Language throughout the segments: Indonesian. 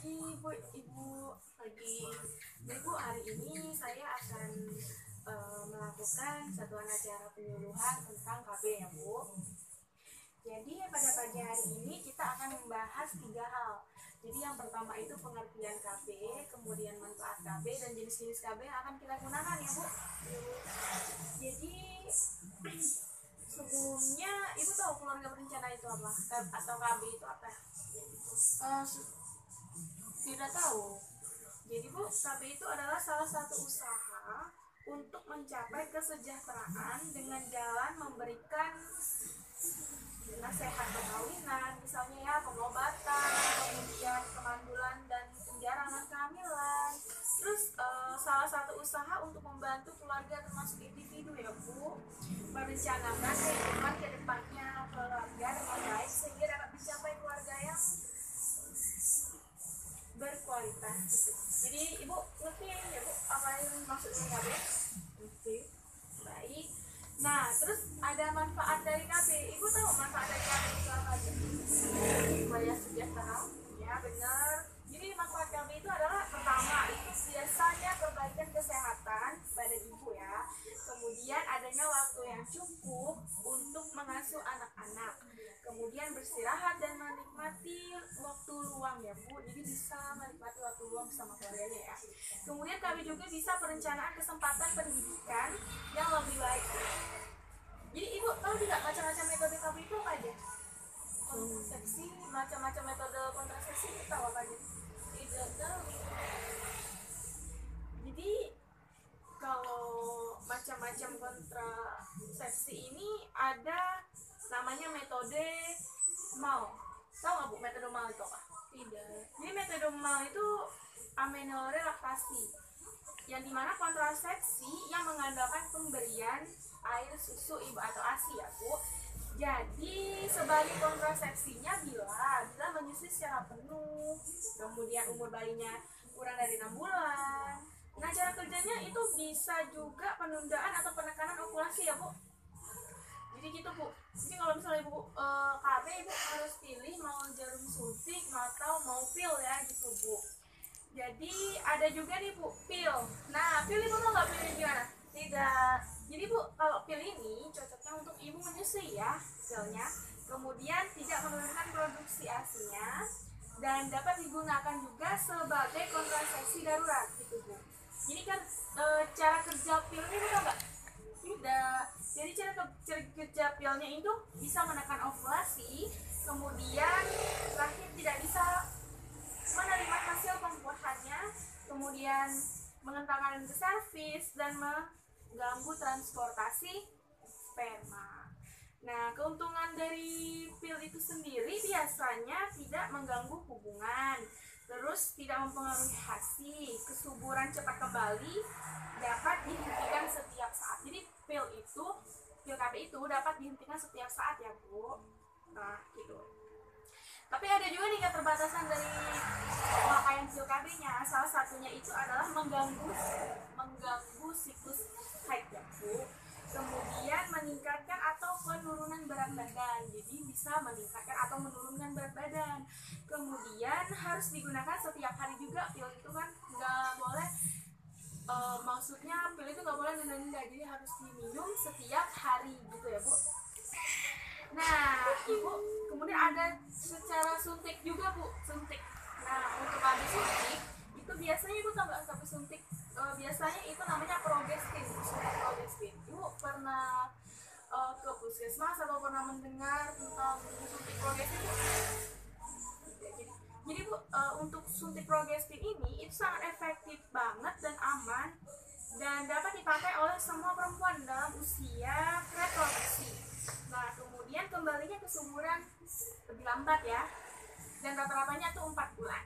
pagi Ibu lagi. Ibu, hari ini saya akan melakukan satuan acara penyuluhan tentang KB ya Bu. Jadi pada pagi hari ini kita akan membahas 3 hal. Jadi yang pertama itu pengertian KB, kemudian manfaat KB dan jenis-jenis KB yang akan kita gunakan ya Bu. Jadi sebelumnya Ibu tahu keluarga berencana itu apa? Atau KB itu apa? Tidak tahu. Jadi Bu, KB itu adalah salah satu usaha untuk mencapai kesejahteraan dengan jalan memberikan nasihat perkawinan, misalnya ya pengobatan, kemudian kemandulan dan penjarahan kehamilan. Terus salah satu usaha untuk membantu keluarga termasuk individu ya Bu, merencanakan kehidupan ke depannya keluarga dengan baik sehingga dapat mencapai keluarga yang berkualitas gitu. Jadi Ibu ngerti ya Bu apa yang maksudnya KB? Oke, baik. Nah, terus ada manfaat dari KB. Ibu tahu manfaat dari KB itu apa aja? Supaya sejahtera. Ya, benar. Jadi manfaat KB itu adalah pertama itu biasanya perbaikan kesehatan pada ibu ya. Kemudian adanya waktu yang cukup untuk mengasuh anak-anak. Kemudian beristirahat dan menikmati waktu luang ya Bu. Jadi bisa menikmati waktu luang bersama keluarganya ya. Kemudian kami juga bisa perencanaan kesempatan pendidikan yang lebih baik. Jadi Ibu tahu tidak macam-macam metode KB itu apa aja? Kontrasepsi, macam-macam metode kontrasepsi itu tahu apa aja? Tidak tahu. Jadi kalau macam-macam kontrasepsi ini ada namanya metode MAL. Tahu nggak Bu metode MAL itu apa? Tidak. Jadi metode MAL itu amenorelaksasi, yang dimana kontrasepsi yang mengandalkan pemberian air susu ibu atau ASI ya Bu. Jadi sebagai kontrasepsinya bila menyusui secara penuh, kemudian umur bayinya kurang dari 6 bulan. Nah, cara kerjanya itu bisa juga penundaan atau penekanan ovulasi ya Bu. Jadi gitu Bu. Jadi kalau misalnya Ibu KB, Ibu harus pilih mau jarum suntik atau mau pil ya gitu Bu. Jadi ada juga nih Bu pil. Nah, pil Ibu nggak pilih gimana? Tidak. Jadi Bu, kalau pil ini cocoknya untuk ibu menyusui ya pilnya. Kemudian tidak menurunkan produksi ASI-nya dan dapat digunakan juga sebagai kontrasepsi darurat gitu Bu. Jadi kan cara kerja pil ini Ibu tahu nggak? Tidak. Jadi cara kerja pilnya itu bisa menekan ovulasi, kemudian rahim tidak bisa menerima hasil pembuahannya, kemudian mengentalkan ke serviks dan mengganggu transportasi sperma. Nah, keuntungan dari pil itu sendiri biasanya tidak mengganggu hubungan, terus tidak mempengaruhi hasil, kesuburan cepat kembali, dapat dihentikan setiap saat. Jadi pil KB itu dapat dihentikan setiap saat ya Bu. Nah, gitu. Tapi ada juga nih keterbatasan dari pemakaian pil KB-nya. Salah satunya itu adalah mengganggu siklus haid ya Bu. Kemudian meningkatkan atau penurunan berat badan. Jadi bisa meningkatkan atau menurunkan berat badan. Kemudian harus digunakan setiap hari juga. Pil itu kan nggak boleh, maksudnya pil itu nggak boleh nunda-nunda. Jadi harus diminum setiap hari gitu ya Bu. Nah, Ibu, kemudian ada secara suntik juga Bu, suntik. Nah, untuk KB suntik itu biasanya Ibu tahu nggak KB suntik? Biasanya itu namanya progestin, suntik progestin. Ibu pernah ke puskesmas atau pernah mendengar tentang suntik progestin? Jadi Bu, untuk suntik progestin ini itu sangat efektif banget dan aman dan dapat dipakai oleh semua perempuan dalam usia reproduksi. Nah, kemudian kembalinya kesuburan lebih lambat ya, dan rata-ratanya itu 4 bulan.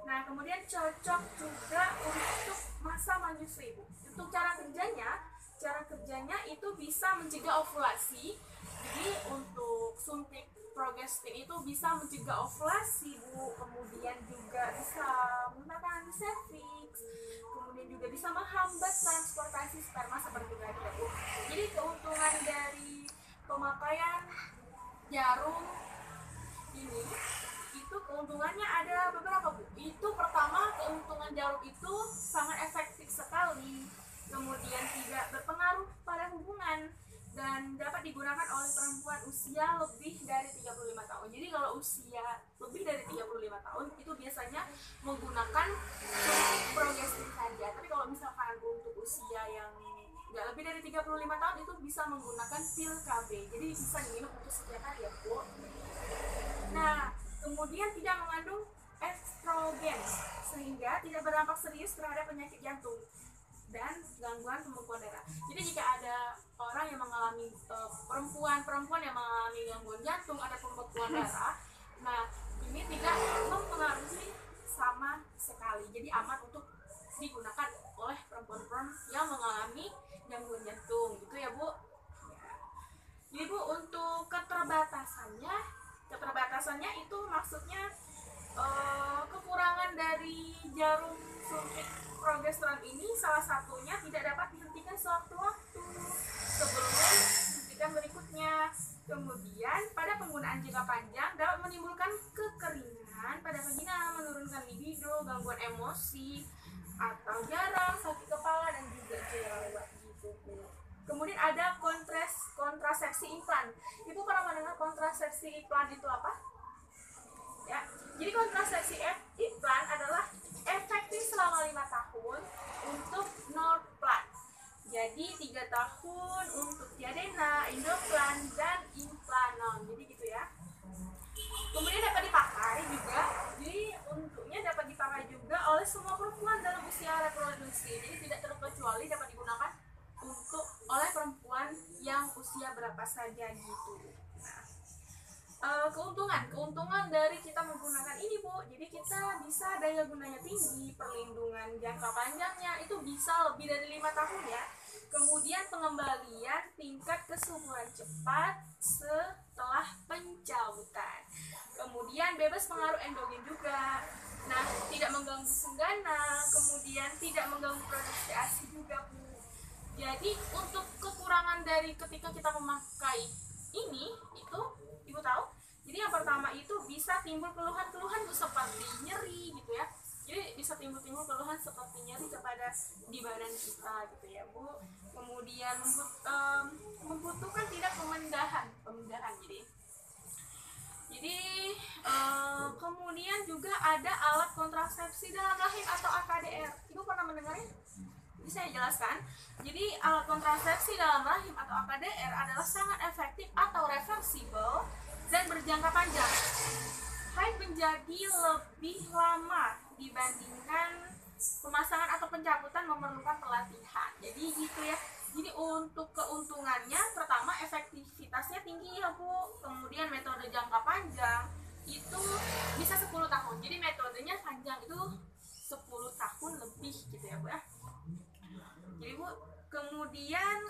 Nah, kemudian cocok juga untuk masa menyusui Bu. Untuk cara kerjanya itu bisa mencegah ovulasi. Jadi untuk suntik progestin itu bisa mencegah ovulasi Bu, kemudian juga bisa menangani serviks, kemudian juga bisa menghambat transportasi sperma seperti tadi ya Bu. Jadi keuntungan dari pemakaian jarum ini itu keuntungannya ada beberapa, Bu. Itu pertama, keuntungan jarum itu sangat efektif sekali, kemudian tidak berpengaruh pada hubungan, dan dapat digunakan oleh perempuan usia lebih dari 35 tahun. Jadi kalau usia lebih dari 35 tahun itu biasanya menggunakan suntik progestin saja. Tapi kalau misalkan untuk usia yang nggak lebih dari 35 tahun itu bisa menggunakan pil KB. Jadi bisa diminum untuk setiap hari ya, Bu. Nah, kemudian tidak mengandung estrogen sehingga tidak berdampak serius terhadap penyakit jantung dan gangguan pembekuan darah. Jadi jika ada orang yang mengalami perempuan yang mengalami gangguan jantung, ada pembekuan darah, nah ini tidak mempengaruhi sama sekali. Jadi aman untuk digunakan oleh perempuan-perempuan yang mengalami gangguan jantung, gitu ya, Bu. Ya. Jadi, Bu, untuk keterbatasannya itu maksudnya kekurangan dari jarum suntik progesteron ini salah satunya tidak dapat dihentikan sewaktu-waktu sebelum suntikan berikutnya. Kemudian pada penggunaan jangka panjang dapat menimbulkan kekeringan pada vagina, menurunkan libido, gangguan emosi atau jarang, sakit kepala, dan juga jerawat gitu, Bu. Kemudian ada kontrasepsi implan. Ibu pernah mendengar kontrasepsi implan itu apa? Ya, jadi kontrasepsi implan adalah efektif selama 5 tahun untuk Norplant. Jadi 3 tahun untuk Diadena, Indoplan, dan Implanon. Jadi gitu ya. Kemudian dapat dipakai juga. Jadi untuknya dapat dipakai juga oleh semua perempuan dalam usia reproduksi. Jadi tidak terkecuali dapat digunakan untuk oleh perempuan yang usia berapa saja gitu. Keuntungan dari kita menggunakan ini, Bu. Jadi kita bisa daya gunanya tinggi, perlindungan jangka panjangnya itu bisa lebih dari 5 tahun ya. Kemudian pengembalian tingkat kesuburan cepat setelah pencautan. Kemudian bebas pengaruh endogen juga. Nah, tidak mengganggu senggana, kemudian tidak mengganggu produksi ASI juga, Bu. Jadi untuk kekurangan dari ketika kita memakai ini itu Ibu tahu, jadi yang pertama itu bisa timbul keluhan-keluhan seperti nyeri gitu ya. Jadi bisa timbul keluhan seperti nyeri kepada di badan kita gitu ya, Bu. Kemudian membutuhkan tidak pemindahan jadi kemudian juga ada alat kontrasepsi dalam rahim atau AKDR. Ibu pernah mendengarnya? Jadi saya jelaskan. Jadi alat kontrasepsi dalam rahim atau AKDR adalah sangat efektif atau reversible dan berjangka panjang. Haid menjadi lebih lama dibandingkan pemasangan atau pencabutan memerlukan pelatihan. Jadi gitu ya. Jadi untuk keuntungannya, pertama efektivitasnya tinggi ya, Bu. Kemudian metode jangka panjang itu bisa 10 tahun. Jadi metodenya panjang itu 10 tahun lebih gitu ya, Bu ya. Jadi, Bu, kemudian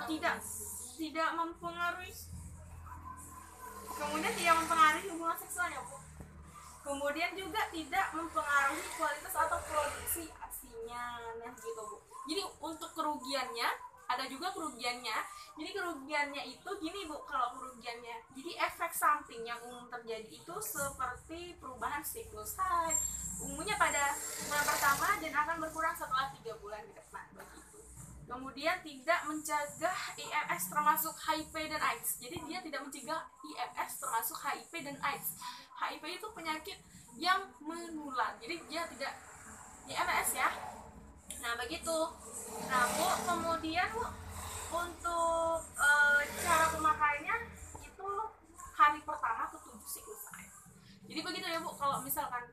tidak mempengaruhi hubungan seksualnya, Bu. Kemudian juga tidak mempengaruhi kualitas atau produksi ASI-nya. Nah, gitu, Bu. Jadi untuk kerugiannya, ada juga kerugiannya. Jadi kerugiannya itu gini, Bu, kalau kerugiannya. Jadi efek samping yang umum terjadi itu seperti perubahan siklus haid. Umumnya pada bulan pertama dan akan berkurang setelah 3 bulan ke depan, begitu. Kemudian tidak mencegah IMS termasuk HIV dan AIDS. Jadi dia tidak mencegah IMS termasuk HIV dan AIDS. HIV itu penyakit yang menular. Jadi dia tidak IMS ya. Nah, begitu. Nah, Bu, kemudian Bu, untuk cara pemakaiannya itu hari pertama ke 7 siklus haid. Jadi begitu ya, Bu. Kalau misalkan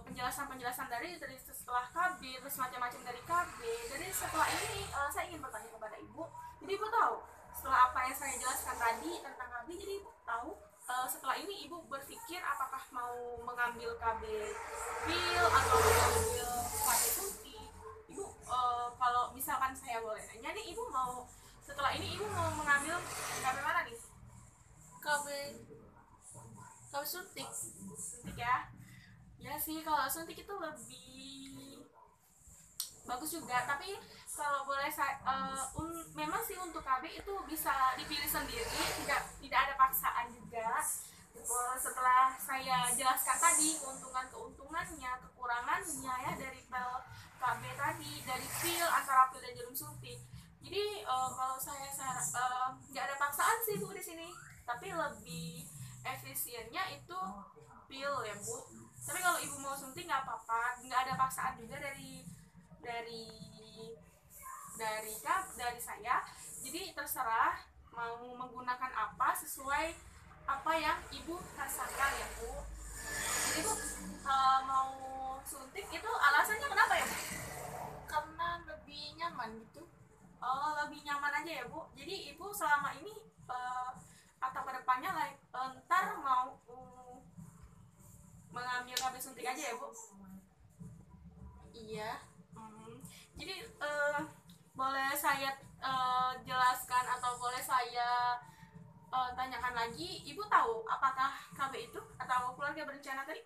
penjelasan dari setelah KB, terus macam-macam dari KB. Jadi setelah ini saya ingin bertanya kepada Ibu. Jadi Ibu tahu setelah apa yang saya jelaskan tadi tentang KB, jadi Ibu tahu setelah ini Ibu berpikir apakah mau mengambil KB pil atau mengambil KB suntik. Ibu kalau misalkan saya boleh nanya nih, Ibu mau setelah ini Ibu mau mengambil KB mana nih? KB suntik ya. Ya sih, kalau suntik itu lebih bagus juga, tapi kalau boleh memang sih untuk KB itu bisa dipilih sendiri, tidak ada paksaan juga. setelah saya jelaskan tadi keuntungannya, kekurangannya ya dari pil KB tadi, dari pil antara pil dan jarum suntik. Jadi kalau saya nggak ada paksaan sih Bu di sini, tapi lebih efisiennya itu pil ya Bu. Tapi kalau ibu mau suntik nggak apa-apa, nggak ada paksaan juga dari dari saya. Jadi terserah mau menggunakan apa sesuai apa yang ibu rasakan ya Bu. Jadi Bu mau suntik itu alasannya kenapa ya Bu? Karena lebih nyaman gitu. Oh, lebih nyaman aja ya Bu. Jadi ibu selama ini atau kedepannya ntar mau mengambil KB suntik aja ya Bu? Iya. Jadi boleh saya jelaskan atau boleh saya tanyakan lagi, ibu tahu apakah KB itu atau keluarga berencana tadi?